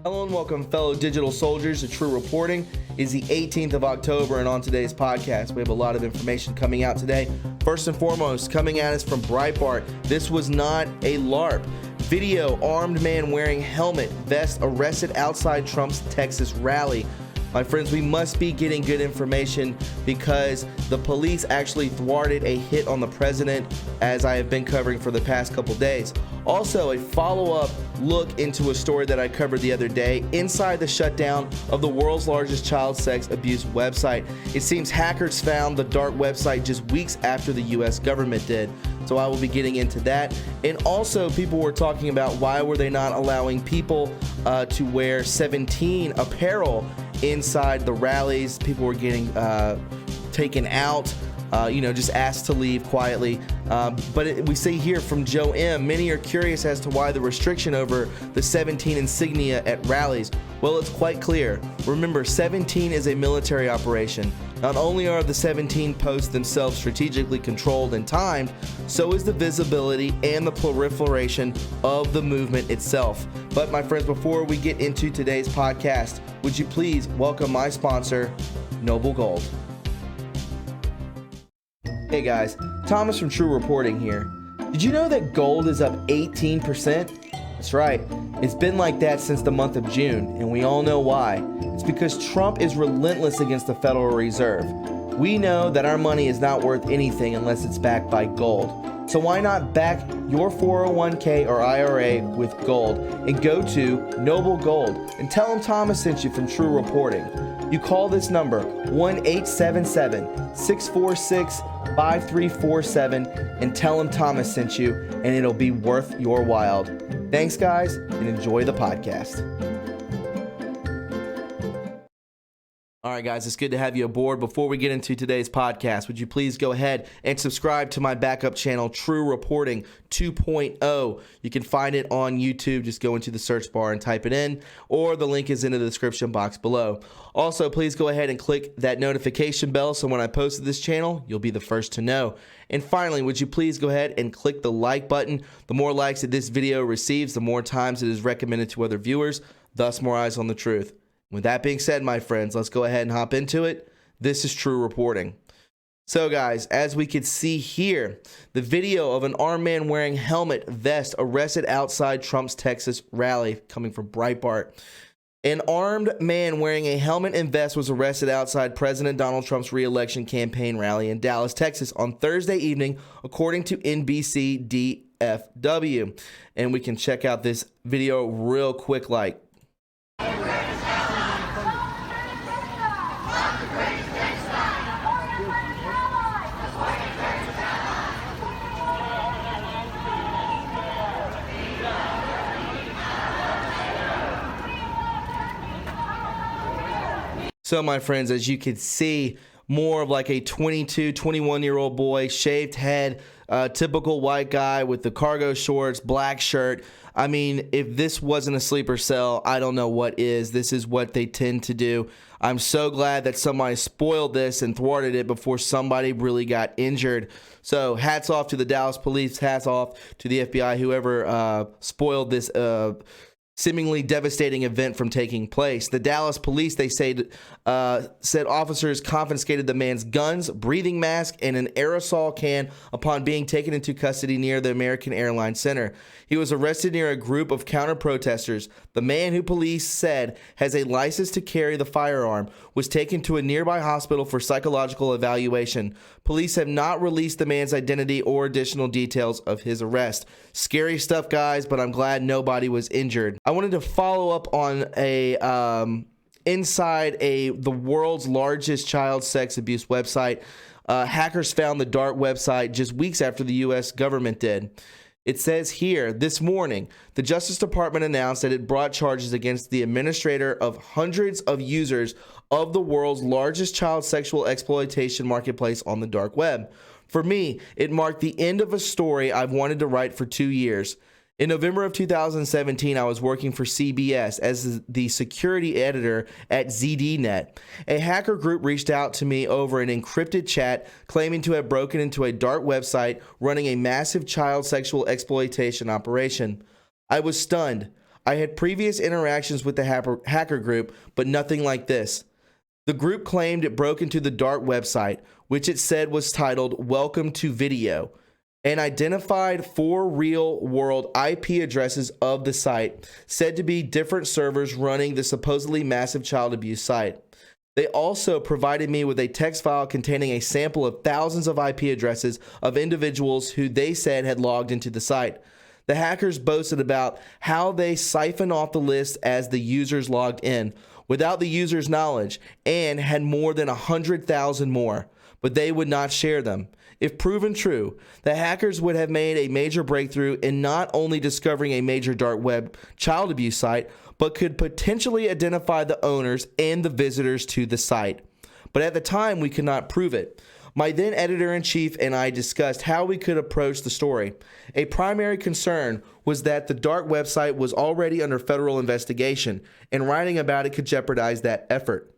Hello and welcome, fellow digital soldiers, to True Reporting. It's the 18th of October, and on today's podcast, we have a lot of information coming out today. First and foremost, coming at us from Breitbart, this was not a Larp. Video, armed man wearing helmet, vest arrested outside Trump's Texas rally. My friends, we must be getting good information because the police actually thwarted a hit on the president, as I have been covering for the past couple days. Also, a follow-up look into a story that I covered the other day inside the shutdown of the world's largest child sex abuse website. It seems hackers found the dark website just weeks after the U.S. government did. So I will be getting into that. And also, people were talking about why were they not allowing people to wear 17 apparel inside the rallies. People were getting taken out, just asked to leave quietly. We see here from Joe M, many are curious as to why the restriction over the 17 insignia at rallies. Well, it's quite clear. Remember, 17 is a military operation. Not only are the 17 posts themselves strategically controlled and timed, so is the visibility and the proliferation of the movement itself. But my friends, before we get into today's podcast, would you please welcome my sponsor, Noble Gold. Hey guys, Thomas from True Reporting here. Did you know that gold is up 18%? That's right. It's been like that since the month of June, and we all know why. It's because Trump is relentless against the Federal Reserve. We know that our money is not worth anything unless it's backed by gold. So why not back your 401k or IRA with gold and go to Noble Gold and tell them Thomas sent you from True Reporting. You call this number 1-877-646-5347 and tell them Thomas sent you, and it'll be worth your while. Thanks, guys, and enjoy the podcast. All right, guys, it's good to have you aboard. Before we get into today's podcast, would you please go ahead and subscribe to my backup channel, True Reporting 2.0. You can find it on YouTube. Just go into the search bar and type it in, or the link is in the description box below. Also, please go ahead and click that notification bell so when I post to this channel, you'll be the first to know. And finally, would you please go ahead and click the like button? The more likes that this video receives, the more times it is recommended to other viewers, thus more eyes on the truth. With that being said, my friends, let's go ahead and hop into it. This is True Reporting. So guys, as we could see here, the video of an armed man wearing helmet, vest arrested outside Trump's Texas rally, coming from Breitbart. An armed man wearing a helmet and vest was arrested outside President Donald Trump's re-election campaign rally in Dallas, Texas on Thursday evening, according to NBC DFW. And we can check out this video real quick like. So my friends, as you can see, more of like a 22, 21-year-old boy, shaved head, typical white guy with the cargo shorts, black shirt. I mean, if this wasn't a sleeper cell, I don't know what is. This is what they tend to do. I'm so glad that somebody spoiled this and thwarted it before somebody really got injured. So hats off to the Dallas police, hats off to the FBI, whoever spoiled this seemingly devastating event from taking place. The Dallas police, they said officers confiscated the man's guns, breathing mask, and an aerosol can upon being taken into custody near the American Airlines Center. He was arrested near a group of counter-protesters. The man, who police said has a license to carry the firearm, was taken to a nearby hospital for psychological evaluation. Police have not released the man's identity or additional details of his arrest. Scary stuff, guys, but I'm glad nobody was injured. I wanted to follow up on inside the world's largest child sex abuse website. Hackers found the dark website just weeks after the U.S. government did. It says here, this morning, the Justice Department announced that it brought charges against the administrator of hundreds of users of the world's largest child sexual exploitation marketplace on the dark web. For me, it marked the end of a story I've wanted to write for 2 years. In November of 2017, I was working for CBS as the security editor at ZDNet. A hacker group reached out to me over an encrypted chat claiming to have broken into a dark website running a massive child sexual exploitation operation. I was stunned. I had previous interactions with the hacker group, but nothing like this. The group claimed it broke into the dark website, which it said was titled Welcome to Video, and identified 4 real-world IP addresses of the site, said to be different servers running the supposedly massive child abuse site. They also provided me with a text file containing a sample of thousands of IP addresses of individuals who they said had logged into the site. The hackers boasted about how they siphoned off the list as the users logged in, without the user's knowledge, and had more than 100,000 more, but they would not share them. If proven true, the hackers would have made a major breakthrough in not only discovering a major dark web child abuse site, but could potentially identify the owners and the visitors to the site. But at the time, we could not prove it. My then editor-in-chief and I discussed how we could approach the story. A primary concern was that the dark website was already under federal investigation, and writing about it could jeopardize that effort.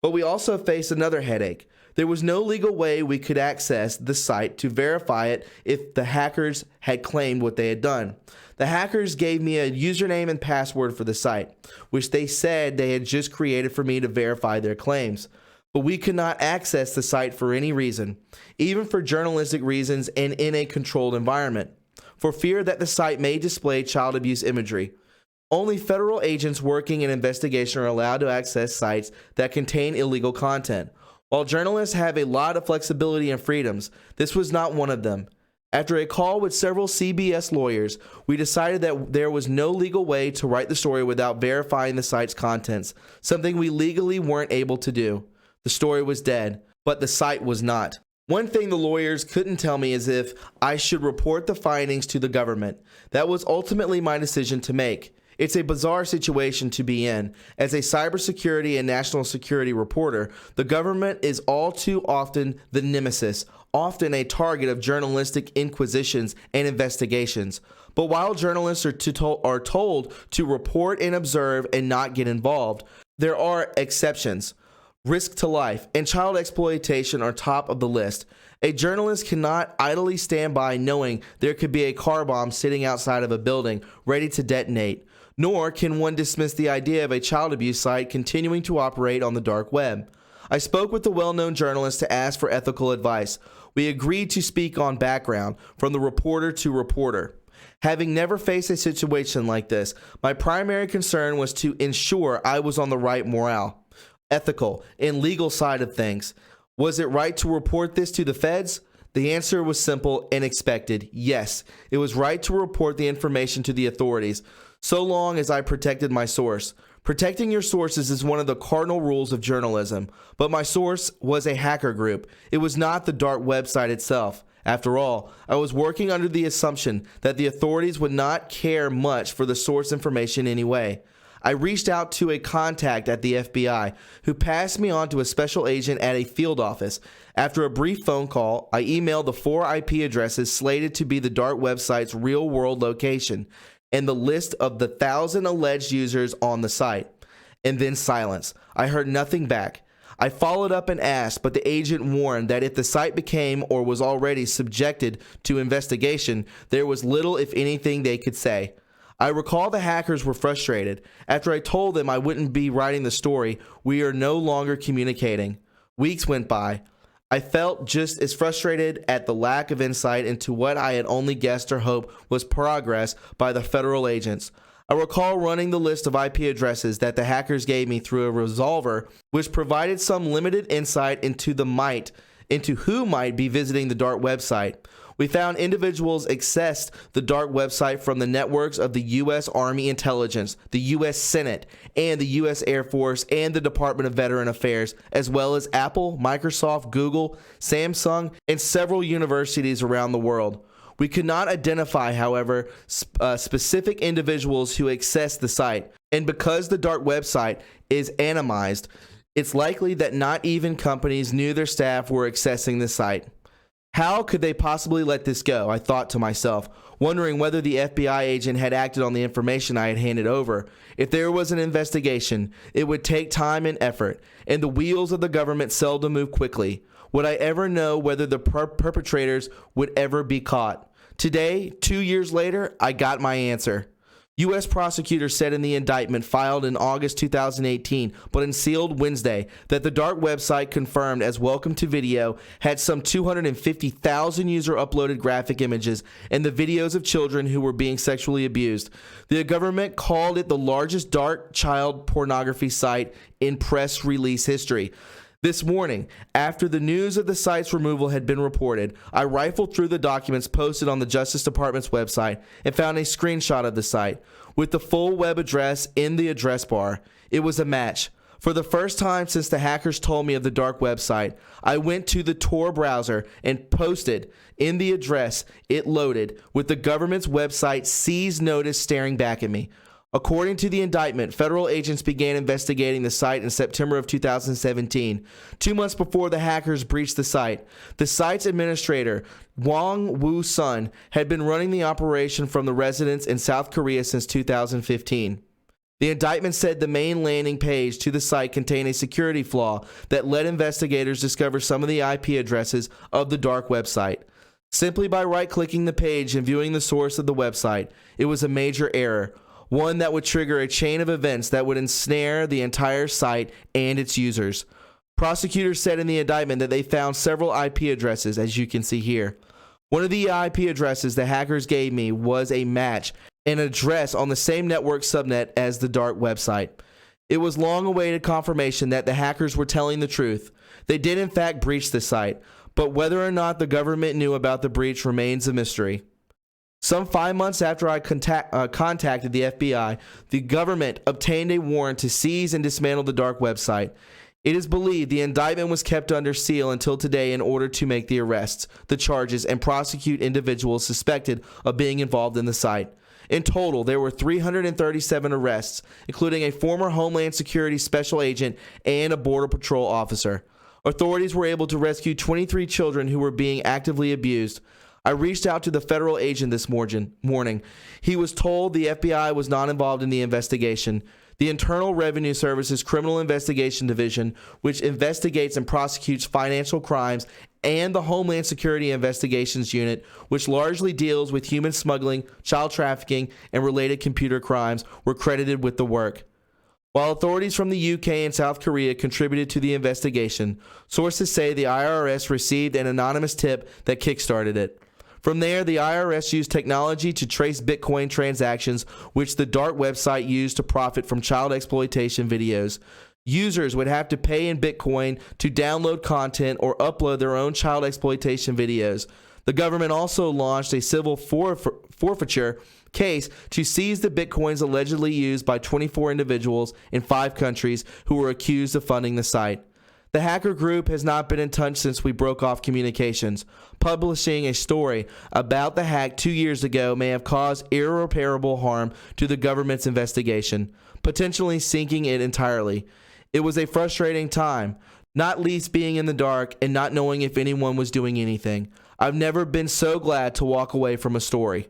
But we also faced another headache. There was no legal way we could access the site to verify it if the hackers had claimed what they had done. The hackers gave me a username and password for the site, which they said they had just created for me to verify their claims. But we could not access the site for any reason, even for journalistic reasons and in a controlled environment, for fear that the site may display child abuse imagery. Only federal agents working in investigation are allowed to access sites that contain illegal content. While journalists have a lot of flexibility and freedoms, this was not one of them. After a call with several CBS lawyers, we decided that there was no legal way to write the story without verifying the site's contents, something we legally weren't able to do. The story was dead, but the site was not. One thing the lawyers couldn't tell me is if I should report the findings to the government. That was ultimately my decision to make. It's a bizarre situation to be in. As a cybersecurity and national security reporter, the government is all too often the nemesis, often a target of journalistic inquisitions and investigations. But while journalists are told to report and observe and not get involved, there are exceptions. Risk to life and child exploitation are top of the list. A journalist cannot idly stand by knowing there could be a car bomb sitting outside of a building ready to detonate. Nor can one dismiss the idea of a child abuse site continuing to operate on the dark web. I spoke with the well-known journalist to ask for ethical advice. We agreed to speak on background, from the reporter to reporter. Having never faced a situation like this, my primary concern was to ensure I was on the right morale, ethical, and legal side of things. Was it right to report this to the feds? The answer was simple and expected. Yes, it was right to report the information to the authorities, so long as I protected my source. Protecting your sources is one of the cardinal rules of journalism, but my source was a hacker group. It was not the dark website itself. After all, I was working under the assumption that the authorities would not care much for the source information anyway. I reached out to a contact at the FBI who passed me on to a special agent at a field office. After a brief phone call, I emailed the 4 IP addresses slated to be the dark website's real-world location and the list of the 1,000 alleged users on the site. And then silence. I heard nothing back. I followed up and asked, but the agent warned that if the site became or was already subjected to investigation, there was little, if anything, they could say. I recall the hackers were frustrated. After I told them I wouldn't be writing the story, we are no longer communicating. Weeks went by. I felt just as frustrated at the lack of insight into what I had only guessed or hoped was progress by the federal agents. I recall running the list of IP addresses that the hackers gave me through a resolver, which provided some limited insight into who might be visiting the dark website. We found individuals accessed the dark website from the networks of the U.S. Army Intelligence, the U.S. Senate, and the U.S. Air Force, and the Department of Veteran Affairs, as well as Apple, Microsoft, Google, Samsung, and several universities around the world. We could not identify, however, specific individuals who accessed the site, and because the dark website is anonymized, it's likely that not even companies knew their staff were accessing the site. How could they possibly let this go? I thought to myself, wondering whether the FBI agent had acted on the information I had handed over. If there was an investigation, it would take time and effort, and the wheels of the government seldom move quickly. Would I ever know whether the perpetrators would ever be caught? Today, 2 years later, I got my answer. U.S. prosecutors said in the indictment filed in August 2018, but unsealed Wednesday, that the dark website, confirmed as Welcome to Video, had some 250,000 user-uploaded graphic images and the videos of children who were being sexually abused. The government called it the largest dark child pornography site in press release history. This morning, after the news of the site's removal had been reported, I rifled through the documents posted on the Justice Department's website and found a screenshot of the site with the full web address in the address bar. It was a match. For the first time since the hackers told me of the dark website, I went to the Tor browser and posted in the address it loaded with the government's website Seize Notice staring back at me. According to the indictment, federal agents began investigating the site in September of 2017, 2 months before the hackers breached the site. The site's administrator, Wong Woo Sun, had been running the operation from the residence in South Korea since 2015. The indictment said the main landing page to the site contained a security flaw that let investigators discover some of the IP addresses of the dark website. Simply by right-clicking the page and viewing the source of the website, it was a major error. One that would trigger a chain of events that would ensnare the entire site and its users. Prosecutors said in the indictment that they found several IP addresses, as you can see here. One of the IP addresses the hackers gave me was a match, an address on the same network subnet as the dark website. It was long-awaited confirmation that the hackers were telling the truth. They did in fact breach the site, but whether or not the government knew about the breach remains a mystery. Some 5 months after I contacted the FBI, the government obtained a warrant to seize and dismantle the dark website. It is believed the indictment was kept under seal until today in order to make the arrests, the charges, and prosecute individuals suspected of being involved in the site. In total, there were 337 arrests, including a former Homeland Security special agent and a Border Patrol officer. Authorities were able to rescue 23 children who were being actively abused. I reached out to the federal agent this morning. He was told the FBI was not involved in the investigation. The Internal Revenue Service's Criminal Investigation Division, which investigates and prosecutes financial crimes, and the Homeland Security Investigations Unit, which largely deals with human smuggling, child trafficking, and related computer crimes, were credited with the work. While authorities from the UK and South Korea contributed to the investigation, sources say the IRS received an anonymous tip that kickstarted it. From there, the IRS used technology to trace Bitcoin transactions, which the dark website used to profit from child exploitation videos. Users would have to pay in Bitcoin to download content or upload their own child exploitation videos. The government also launched a civil forfeiture case to seize the Bitcoins allegedly used by 24 individuals in 5 countries who were accused of funding the site. The hacker group has not been in touch since we broke off communications. Publishing a story about the hack 2 years ago may have caused irreparable harm to the government's investigation, potentially sinking it entirely. It was a frustrating time, not least being in the dark and not knowing if anyone was doing anything. I've never been so glad to walk away from a story.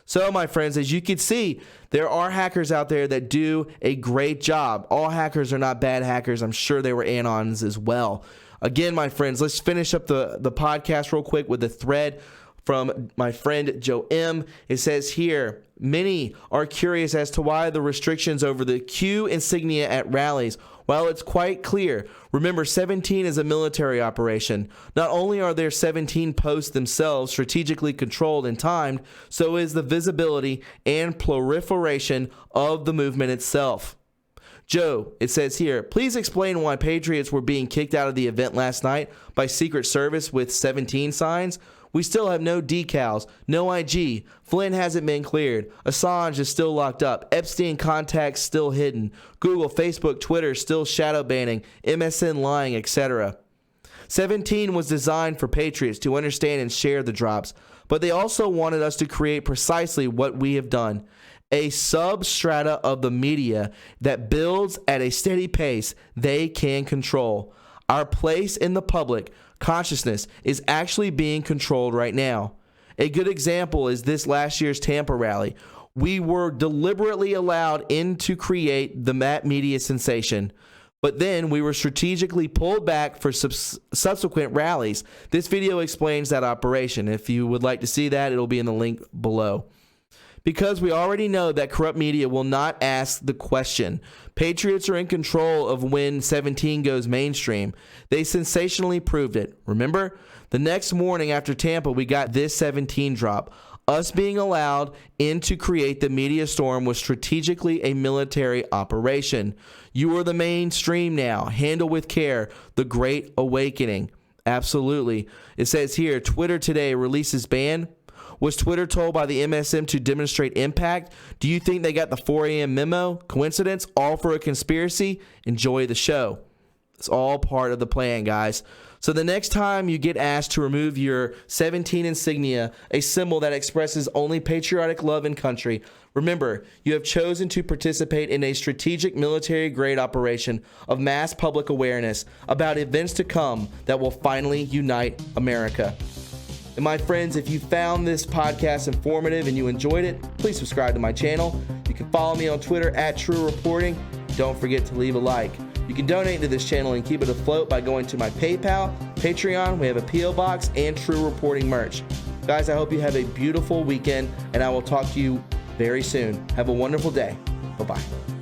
So, my friends, as you can see, there are hackers out there that do a great job. All hackers are not bad hackers. I'm sure they were anons as well. Again, my friends, let's finish up the podcast real quick with a thread from my friend Joe M. It says here, many are curious as to why the restrictions over the Q insignia at rallies. Well, it's quite clear. Remember, 17 is a military operation. Not only are there 17 posts themselves strategically controlled and timed, so is the visibility and proliferation of the movement itself. Joe, it says here, please explain why Patriots were being kicked out of the event last night by Secret Service with 17 signs. We still have no decals, no IG. Flynn hasn't been cleared. Assange is still locked up. Epstein contacts still hidden. Google, Facebook, Twitter still shadow banning. MSN lying, etc. 17 was designed for Patriots to understand and share the drops, but they also wanted us to create precisely what we have done. A substrata of the media that builds at a steady pace they can control. Our place in the public consciousness is actually being controlled right now. A good example is this last year's Tampa rally. We were deliberately allowed in to create the media sensation, but then we were strategically pulled back for subsequent rallies. This video explains that operation. If you would like to see that, it'll be in the link below. Because we already know that corrupt media will not ask the question. Patriots are in control of when 17 goes mainstream. They sensationally proved it. Remember? The next morning after Tampa, we got this 17 drop. Us being allowed in to create the media storm was strategically a military operation. You are the mainstream now. Handle with care. The Great Awakening. Absolutely. It says here, Twitter today releases ban. Was Twitter told by the MSM to demonstrate impact? Do you think they got the 4 a.m. memo? Coincidence? All for a conspiracy? Enjoy the show. It's all part of the plan, guys. So the next time you get asked to remove your 17 insignia, a symbol that expresses only patriotic love and country, remember, you have chosen to participate in a strategic military-grade operation of mass public awareness about events to come that will finally unite America. And my friends, if you found this podcast informative and you enjoyed it, please subscribe to my channel. You can follow me on Twitter at TRUreporting. Don't forget to leave a like. You can donate to this channel and keep it afloat by going to my PayPal, Patreon. We have a P.O. Box and TRUreporting merch. Guys, I hope you have a beautiful weekend, and I will talk to you very soon. Have a wonderful day. Bye-bye.